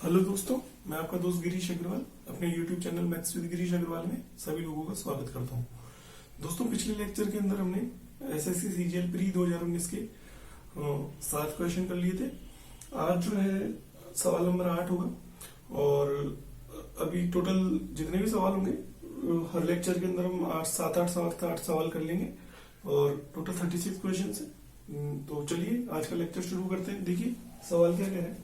Hello दोस्तों, मैं आपका दोस्त गिरीश अग्रवाल अपने YouTube channel maths with Girish Agarwal में सभी लोगों का स्वागत करता हूं। दोस्तों, पिछले लेक्चर के अंदर हमने एसएससी सीजीएल प्री 2019 के 7 क्वेश्चन कर लिए थे। आज जो है सवाल नंबर 8 होगा और अभी टोटल जितने भी सवाल होंगे हर लेक्चर के अंदर हम 8 सवाल कर लेंगे और टोटल 36 क्वेश्चन है। तो चलिए आज का लेक्चर शुरू करते हैं। देखिए सवाल क्या कह रहा है।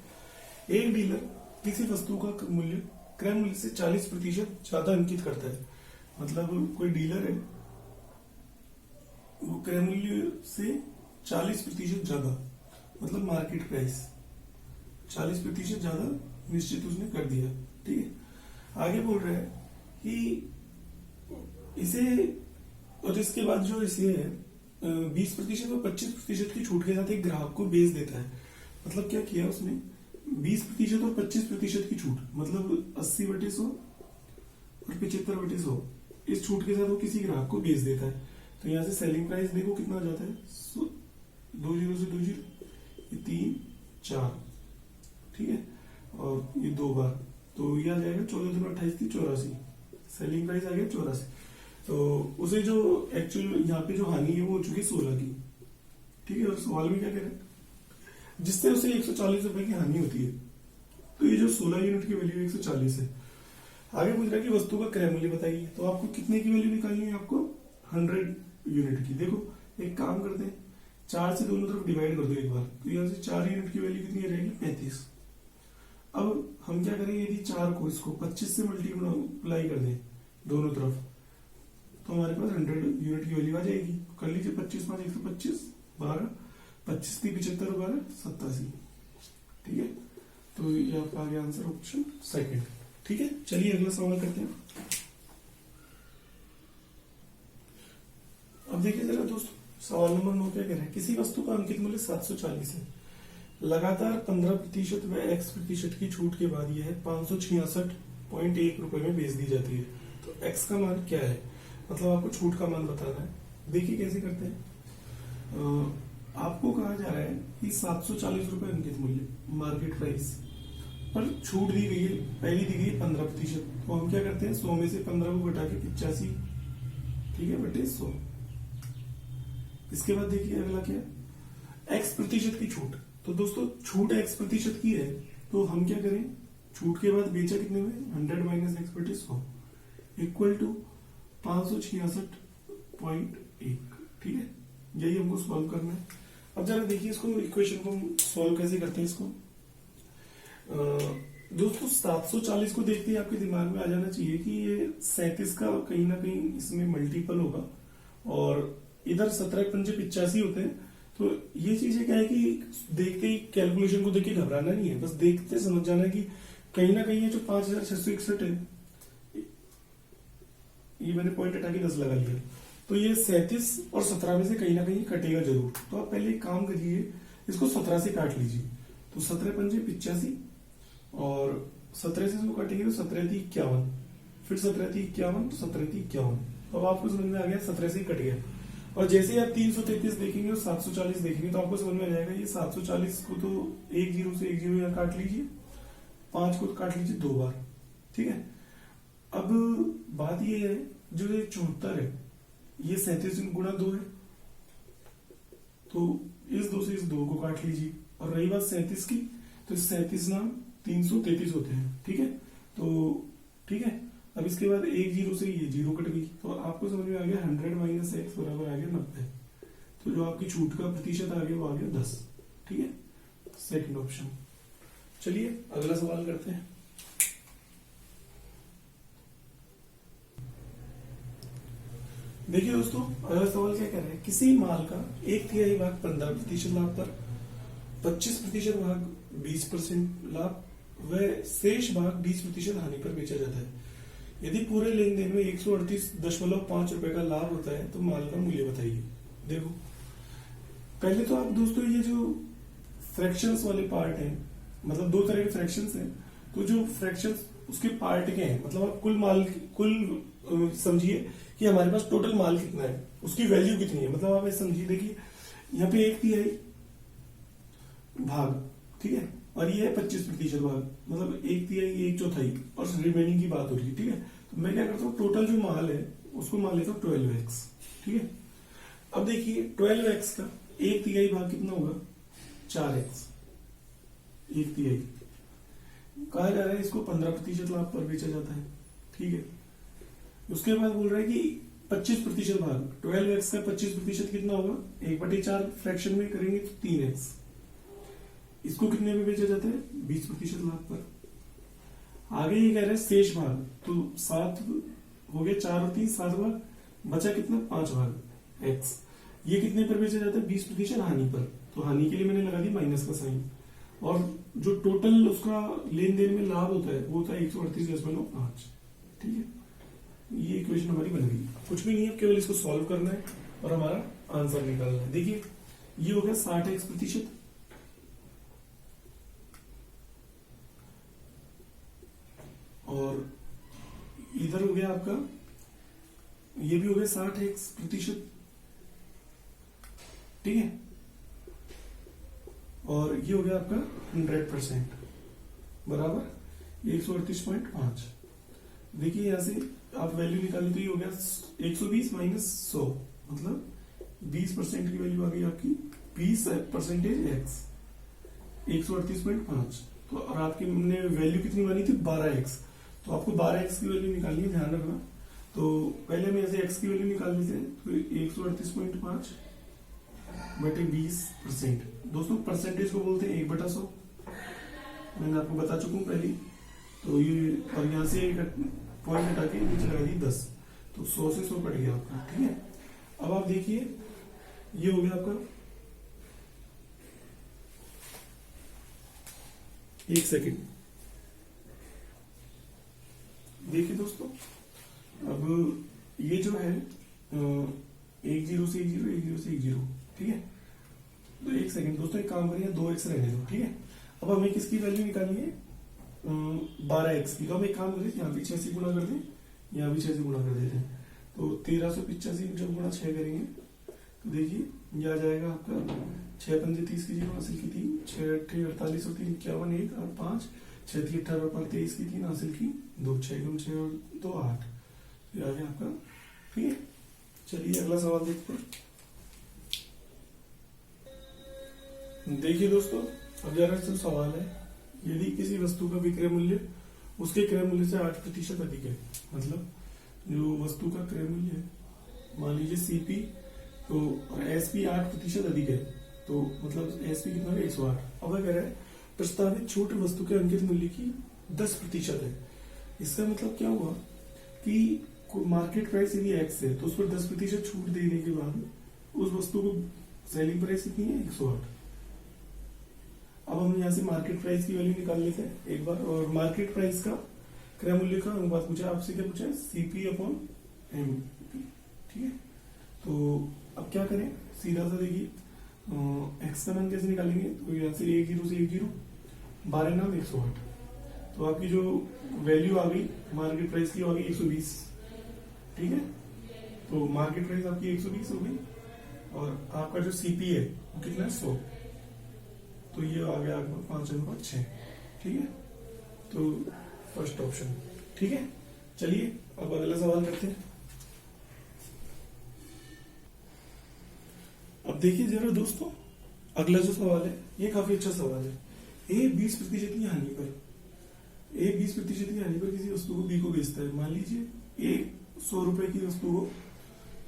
एक डीलर किसी वस्तु का मूल्य क्रय मूल्य से 40% ज्यादा अंकित करता है। मतलब कोई डीलर है, वो क्रय मूल्य से 40% ज्यादा, मतलब मार्केट प्राइस 40% ज्यादा निश्चित उसने कर दिया। ठीक है, आगे बोल रहा है कि इसे और इसके बाद जो इसे 20% और 25% की छूट के साथ एक ग्राहक को बेच देता है। मतलब क्या किया उसने, 20% और 25% की छूट, मतलब 80/100 और 75/100 इस छूट के साथ वो किसी ग्राहक को बेच देता है। तो यहाँ से सेलिंग प्राइस देखो कितना आ जाता है, 2 0 से 2 0, ये 3 4, ठीक है, और ये 2 बार, तो ये आ जाएगा 14 दूनी 28 थी 84, सेलिंग प्राइस आ गया 84। तो उसे जो एक्चुअल यहाँ पे जो हानि है वो हो चुकी 16 की। ठीक है, और सवाल में क्या कह रहे हैं, जिससे उसे 140 रुपए की हानि होती है। तो ये जो 16 यूनिट की वैल्यू 140 है। आगे पूछ रहा है कि वस्तु का क्रय मूल्य बताइए। तो आपको कितने की वैल्यू निकालनी है, आपको 100 यूनिट की। देखो एक काम करते हैं, 4 से दोनों तरफ डिवाइड कर दो एक बार, तो यहाँ से 4 यूनिट की वैल्यू कितनी रहेगी, 35। अब हम क्या करेंगे, यदि 4 को इसको 25 से मल्टीप्लाई कर दें दोनों तरफ, तो हमारे पास 100 यूनिट की वैल्यू आ जाएगी। कर लीजिए 25 5 125, 12 25 3 75 12 87। ठीक है, तो ये आपका आ गया आंसर ऑप्शन सेकंड। ठीक है, चलिए अगला सवाल करते हैं। अब देखिए जरा दोस्तों, सवाल नंबर 9 क्या कह रहा है। किसी वस्तु का अंकित मूल्य 740 है, लगातार 15% व x% की छूट के बाद यह 566.1 रुपए में बेच दी जाती है। तो x का मान क्या है, मतलब आपको छूट का मान बताना है। देखिए कैसे करते हैं। आपको कहा जा रहा है कि 740 रुपए अंकित मूल्य मार्केट प्राइस पर छूट दी गई है, पहली दी गई है 15%। तो हम क्या करते हैं, 100 में से 15 को घटा के 85, ठीक है, बटे 100। इसके बाद देखिए अगला क्या है, x% की छूट। तो दोस्तों छूट x% की है, तो हम क्या करें, छूट के बाद बेचा कितने में, 100 माइनस x/100 इक्वल टू 566.1। ठीक है, यही हमको सॉल्व करना है। अब जरा देखिए इसको, इक्वेशन को सॉल्व कैसे करते हैं इसको। दोस्तों 740 को देखते ही आपके दिमाग में आ जाना चाहिए कि ये 37 का कहीं ना कहीं इसमें मल्टीपल होगा, और इधर 17 पंजे 85 होते हैं। तो ये चीजें क्या है कि देखते ही कैलकुलेशन को देख के घबराना नहीं है, बस देखते समझ जाना है कि कहीं ना कहीं ये जो 5661 है, ये मैंने पॉइंट हटा के 10 लगा लिया, तो ये 37 और 17 में से कहीं ना कहीं कटेगा जरूर। तो आप पहले एक काम करिए, इसको 17 से काट लीजिए। तो 17 पंजे 85 और 17 से इसको काटेंगे तो 17 थी 51, फिर 17 थी 51, तो 17 थी 51। अब आपको समझ में आ गया, 17 से कट गया। और जैसे ही आप 333 देखेंगे और 740 देखेंगे तो आपको समझ में आ जाएगा, ये 740 को तो 1 0 से 1 0 यहाँ काट लीजिए, 5 को काट लीजिए 2 बार। ठीक है, अब बात ये है, जो ये 74 है, ये 37 गुणा 2 है, तो इस 2 से इस 2 को काट लीजिए। और रही बात 37 की, तो 37 नाम 333 होते हैं। ठीक है, तो ठीक है, अब इसके बाद 1 0 से ये 0 कट गई, तो आपको समझ में आ गया 100 माइनस x बराबर आ गया 90। तो जो आपकी छूट का प्रतिशत आ गया वो आ गया 10। ठीक है, सेकंड ऑप्शन। चलिए अगला सवाल करते हैं। देखिए दोस्तों, अगला सवाल क्या कह रहा है, किसी माल का 1/3 भाग 15% लाभ पर, 25% भाग 20% लाभ व शेष भाग 20% हानि पर बेचा जाता है। यदि पूरे लेन देन में 138.5 रुपए का लाभ होता है तो माल का मूल्य बताइए। देखो पहले तो आप दोस्तों ये जो फ्रैक्शंस वाले पार्ट हैं, मतलब 2 तरह के फ्रैक्शंस हैं, तो जो फ्रैक्शंस उसके पार्ट के हैं, मतलब आप कुल समझिए कि हमारे पास टोटल माल कितना है, उसकी वैल्यू कितनी है। मतलब आप ऐसे समझिए, देखिए यहाँ पे 1/3 भाग, ठीक है, और ये है 25% भाग, मतलब एक तिहाई एक चौथाई, और रिमेनिंग की बात हो रही है। ठीक है, तो मैं क्या करता हूँ, टोटल जो माल है उसको मान लेता हूँ 12x। ठीक है, अब देखिए 12x का एक तिहाई भाग कितना होगा, 4x। एक तिहाई कहा जा रहा है इसको 15% लाभ पर बेचा जाता है। ठीक है, उसके बाद बोल रहा है कि 25% भाग, 12x का 25% कितना होगा, 1/4 फ्रैक्शन में करेंगे तो 3x। इसको कितने पे बेचा जाता है, 20% लाभ पर। आगे ये कह रहे हैं शेष भाग, तो 7 हो गया, 4 और 3 7 भाग, बचा कितना, 5 भाग x। ये कितने पर बेचा जाता है, 20% हानि पर। तो हानि के लिए मैंने लगा दी माइनस का साइन, और जो टोटल उसका लेन देन में लाभ होता है वो होता है 138.5। ठीक है, ये इक्वेशन हमारी बन गई। कुछ भी नहीं है, केवल इसको सॉल्व करना है और हमारा आंसर निकालना है। देखिए ये हो गया 60x%, और इधर हो गया आपका, ये भी हो गया 60x%। ठीक है, और ये हो गया आपका 100% बराबर 138.5। देखिए यहां से आप वैल्यू निकालें तो ये हो गया 120 माइनस 100, मतलब 20% की वैल्यू आ गई आपकी 20% x, 138.5। तो और आपकी हमने वैल्यू कितनी मानी थी, 12x। तो आपको 12x की वैल्यू निकालनी है, ध्यान रखना। तो पहले हम ऐसे x की वैल्यू निकाल लेते हैं, तो 138.5 बटे 20%। दोस्तों परसेंटेज को बोलते हैं 1/100, मैंने आपको बता चुका हूं पहले। तो ये और यहाँ से पॉइंट हटा के नीचे लगा दी 10, तो 100 से 100 कट गया आपका। ठीक है, अब आप देखिए ये हो गया आपका, एक सेकंड देखिए दोस्तों, अब ये जो है 1 0 से 1 0, 1 0 से 1 0। ठीक है, तो एक सेकंड दोस्तों, एक काम करिए, 2x रहने दो। ठीक है, अब हमें किसकी वैल्यू निकालनी है, 12x की। तो हम एक काम करें, यहाँ भी 6 से गुणा कर दें, यहाँ भी 6 से गुणा कर देते हैं। तो 1385 जब गुणा 6 करेंगे तो देखिए ये आ जाएगा आपका 6 पंजे 30 की 0 हासिल की 3, 6 8 48 और 3 51, 1 और 5, 6 3 18 और 5 23 की 3 हासिल की 2, 6 गुण 6 और 2 8। ये आ गया आपका। ठीक है, चलिए अगला सवाल देखते हैं। देखिए दोस्तों, अब जरा से सवाल है, यदि किसी वस्तु का विक्रय मूल्य उसके क्रय मूल्य से 8% अधिक है, मतलब जो वस्तु का क्रय मूल्य है, मान लीजिए सीपी, तो एसपी 8% अधिक है, तो मतलब एसपी कितना है, 108। अब कह रहा है प्रस्तावित छूट वस्तु के अंकित मूल्य की 10% है। इसका मतलब क्या हुआ कि मार्केट प्राइस यदि एक्स है तो उस पर 10% छूट देने के बाद उस वस्तु को सेलिंग प्राइस कितनी है, 108। अब हम यहाँ से मार्केट प्राइस की वैल्यू निकाल लेते हैं एक बार, और मार्केट प्राइस का क्रय मूल्य का अनुपात पूछा आपसे, क्या पूछा है, सीपी अपॉन एम। ठीक है, तो अब क्या करें, सीधा सा देखिए एक्स का मान कैसे निकालेंगे, तो यहाँ से 1 0 से 1 0, 12 नाम 108। तो आपकी जो वैल्यू आ गई मार्केट प्राइस की आ गई 120। ठीक है, तो मार्केट प्राइस आपकी 120 हो गई, और आपका जो सीपी है वो कितना है, 100। तो ये आ गया आपका 5/6। ठीक है, तो फर्स्ट ऑप्शन। ठीक है, चलिए अब अगला सवाल करते हैं। अब देखिए जरा दोस्तों, अगला जो सवाल है ये काफी अच्छा सवाल है। ए 20% की हानि पर, ए 20% की हानि पर किसी वस्तु को बी को बेचता है। मान लीजिए ए 100 रुपए की वस्तु को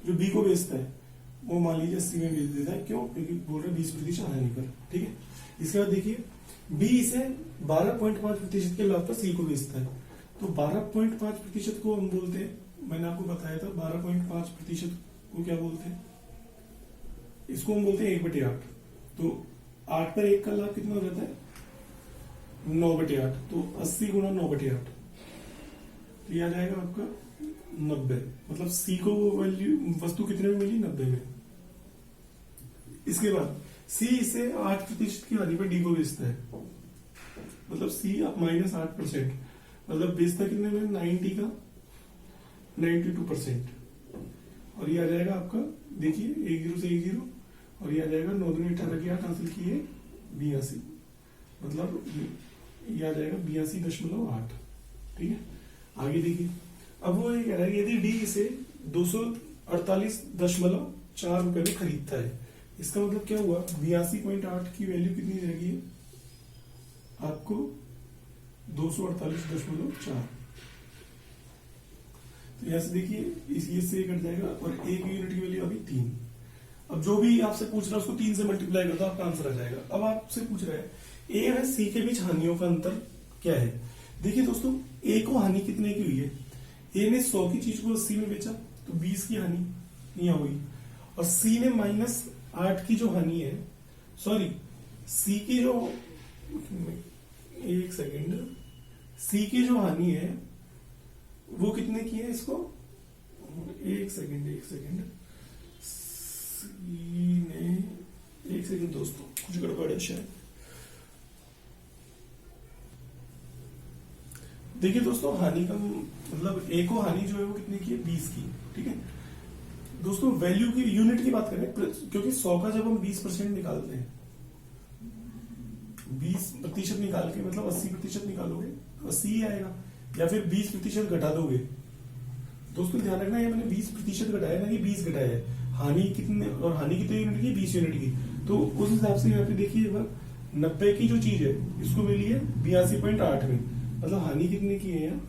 जो बी को बेचता है वो मान लीजिए 80 में बेच देता है। क्यों, क्योंकि बोल रहे 20% हानि पर। ठीक है, इसके बाद देखिए बी इसे 12.5% के लाभ पर सी को बेचता है। तो 12.5% को हम बोलते हैं, मैंने आपको बताया था 12.5% को क्या बोलते हैं, इसको हम बोलते हैं 1/8। तो 8 पर 1 का लाभ कितना हो जाता है, 9/8। तो 80 गुणा 9/8, तो ये आ जाएगा आपका 90। मतलब सी को वो वैल्यू वस्तु कितने में मिली, 90 में। इसके बाद सी इसे 8% की हानि पर डी को बेचता है। मतलब सी आप -8%, मतलब बेचता कितने में, 90 का 92%। और ये आ जाएगा आपका, देखिए 1 0 से 1 0, और ये आ जाएगा 9 2 18 की 8 हासिल की है 82। मतलब ये आ जाएगा 82.8। ठीक है, आगे देखिए। अब वो ये कह रहा है यदि डी इसे 248.4 रुपए में खरीदता है, इसका मतलब क्या हुआ, 82.8 की वैल्यू कितनी रहेगी आपको, 248.4। तो यहां से देखिए इससे कट जाएगा और एक यूनिट की वैल्यू अभी 3। अब जो भी आपसे पूछ रहा है उसको 3 से मल्टीप्लाई कर दो, आपका आंसर आ जाएगा। अब आपसे पूछ रहा है ए और सी के बीच हानियों का अंतर क्या है। देखिए दोस्तों, ए को हानि कितने की हुई है, ए ने 100 की चीज को 80 में बेचा तो 20 की हानि यहाँ हुई, और सी ने -8 की जो हानि है, सॉरी सी की जो, एक सेकेंड, सी की जो हानि है वो कितने की है, इसको एक सेकेंड सी ने, एक सेकेंड दोस्तों कुछ गड़बड़ है शायद। देखिए दोस्तों, हानि का मतलब ए को हानि जो है वो कितने की है, 20 की। ठीक है दोस्तों, वैल्यू की यूनिट की बात करें, क्योंकि 100 का जब हम 20% निकालते हैं, 20% निकाल के मतलब 80% निकालोगे 80 आएगा, या फिर 20% घटा दोगे। दोस्तों ध्यान रखना, ये मैंने 20% घटाया ना कि 20 घटाया है। हानि कितने, और हानि कितने यूनिट की, 20 यूनिट की। तो उस हिसाब से यहाँ पे देखिए 90 की जो चीज है इसको मिली है 82.8 में, मतलब हानि कितने की है यहाँ,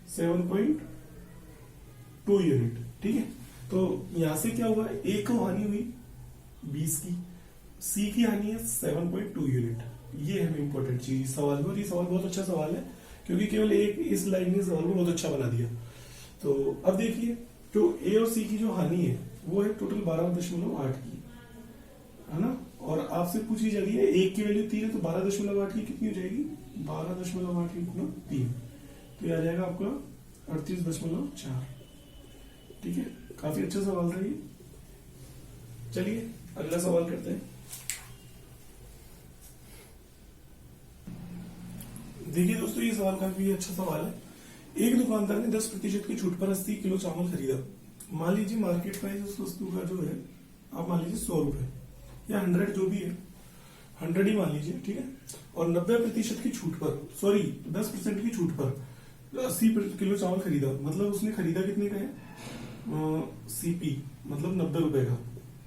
7.2 यूनिट। ठीक है, तो यहां से क्या हुआ, ए को हानि हुई 20 की, सी की हानि है 7.2 यूनिट। ये हमें इंपॉर्टेंट चीज सवाल में, और ये सवाल बहुत अच्छा सवाल है क्योंकि केवल एक इस लाइन ने सवाल को बहुत अच्छा बना दिया। तो अब देखिए, जो ए और सी की जो हानि है वो है टोटल 12.8 की, है ना, और आपसे पूछी जा रही है एक की वैल्यू 3 है, तो 12.8 की कितनी हो जाएगी, 12.8 × 3, तो ये आ जाएगा आपका 38.4। ठीक है, काफी अच्छा सवाल था ये। चलिए अगला सवाल करते हैं। देखिए दोस्तों, ये सवाल काफी अच्छा सवाल है। एक दुकानदार ने 10% की छूट पर 80 किलो चावल खरीदा। मान लीजिए मार्केट प्राइस उस वस्तु का जो है, आप मान लीजिए 100 रुपए या 100 जो भी है, 100 ही मान लीजिए। ठीक है, और 90% की छूट पर, सॉरी 10% की छूट पर 80 किलो चावल खरीदा, मतलब उसने खरीदा कितने का है, सीपी मतलब 90 रुपए का।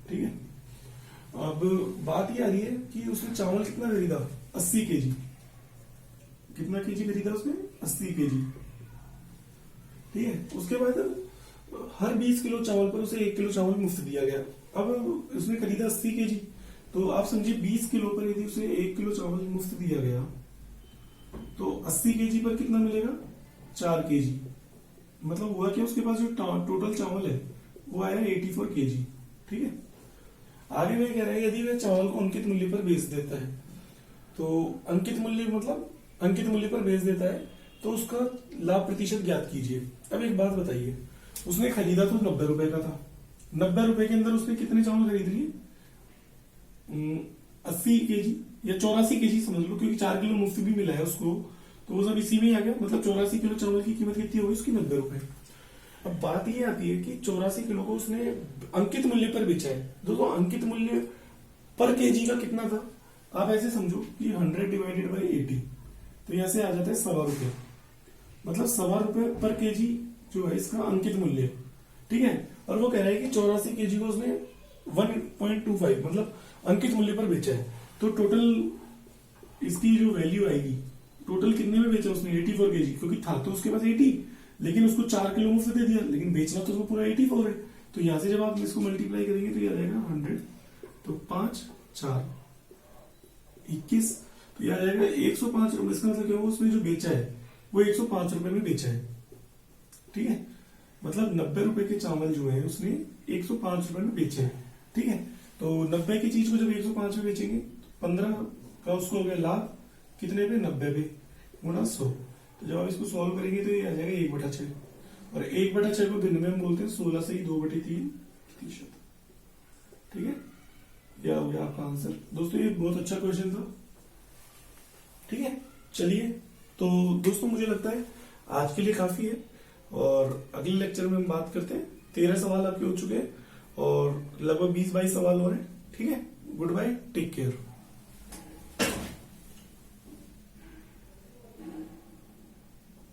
ठीक है, अब बात ये आ रही है कि उसने चावल कितना खरीदा, 80 केजी। कितना केजी खरीदा उसने, 80 केजी। ठीक है, उसके बाद हर 20 किलो चावल पर उसे 1 किलो चावल मुफ्त दिया गया। अब उसने खरीदा 80 केजी, तो आप समझिए 20 किलो पर यदि उसे 1 किलो चावल मुफ्त दिया गया तो 80 केजी पर कितना मिलेगा, 4 केजी। मतलब हुआ कि उसके पास जो टोटल चावल है वो आया 84 केजी। ठीक है, आगे वह कह रहा है यदि वह चावल को अंकित मूल्य पर बेच देता है, तो अंकित मूल्य मतलब अंकित मूल्य पर बेच देता है तो उसका लाभ प्रतिशत ज्ञात कीजिए। अब एक बात बताइए, उसने खरीदा तो 90 रुपए का था, 90 रुपए के अंदर उसने कितने चावल खरीद लिए, 80 केजी या 84 केजी समझ लो, क्योंकि 4 किलो मुफ्त भी मिला है उसको, तो वो सब इसी में ही आ गया। मतलब 84 किलो चावल की कीमत कितनी होगी उसकी, 90 रुपए। अब बात ये आती है कि 84 किलो को उसने अंकित मूल्य पर बेचा है। दोस्तों अंकित मूल्य पर केजी का कितना था, आप ऐसे समझो कि 100 डिवाइडेड बाई 80, तो यहां से आ जाता है 1.25 रुपए। मतलब 1.25 रुपए पर केजी जो है इसका अंकित मूल्य। ठीक है, और वो कह रहा है कि 84 केजी को उसने 1.25 मतलब अंकित मूल्य पर बेचा है, तो टोटल इसकी जो वैल्यू आएगी, टोटल कितने में बेचा उसने, 84 केजी, क्योंकि था तो उसके पास 80, लेकिन उसको 4 किलो मुफ्त दे दिया, लेकिन बेचना तो उसको पूरा 84 है। तो यहां से जब आप इसको मल्टीप्लाई करेंगे तो ये आ जाएगा 100, तो 5 4 21, तो यह आ जाएगा 105 रुपए। इसका मतलब क्या हुआ, उसने जो बेचा है वो 105 रुपए में बेचा है। ठीक है, मतलब 90 रुपए के चावल जो है उसने 105 रुपए में बेचे हैं। ठीक है, तो 90 की चीज को जब 105 में बेचेंगे तो 15 का उसको हो गया लाभ, कितने पे, 90 पे गुणा 100। तो जब आप इसको सॉल्व करेंगे तो ये आ जाएगा 1/6, और 1/6 को दिन में हम बोलते हैं 16 से ही 2/3%। ठीक है, यह हो गया आपका आंसर। दोस्तों ये बहुत अच्छा क्वेश्चन था। ठीक है, चलिए तो दोस्तों मुझे लगता है आज के लिए काफी है, और अगले लेक्चर में हम बात करते हैं। 13 सवाल आपके हो चुके हैं और लगभग 20-22 सवाल हो रहे हैं। ठीक है, गुड बाय, टेक केयर।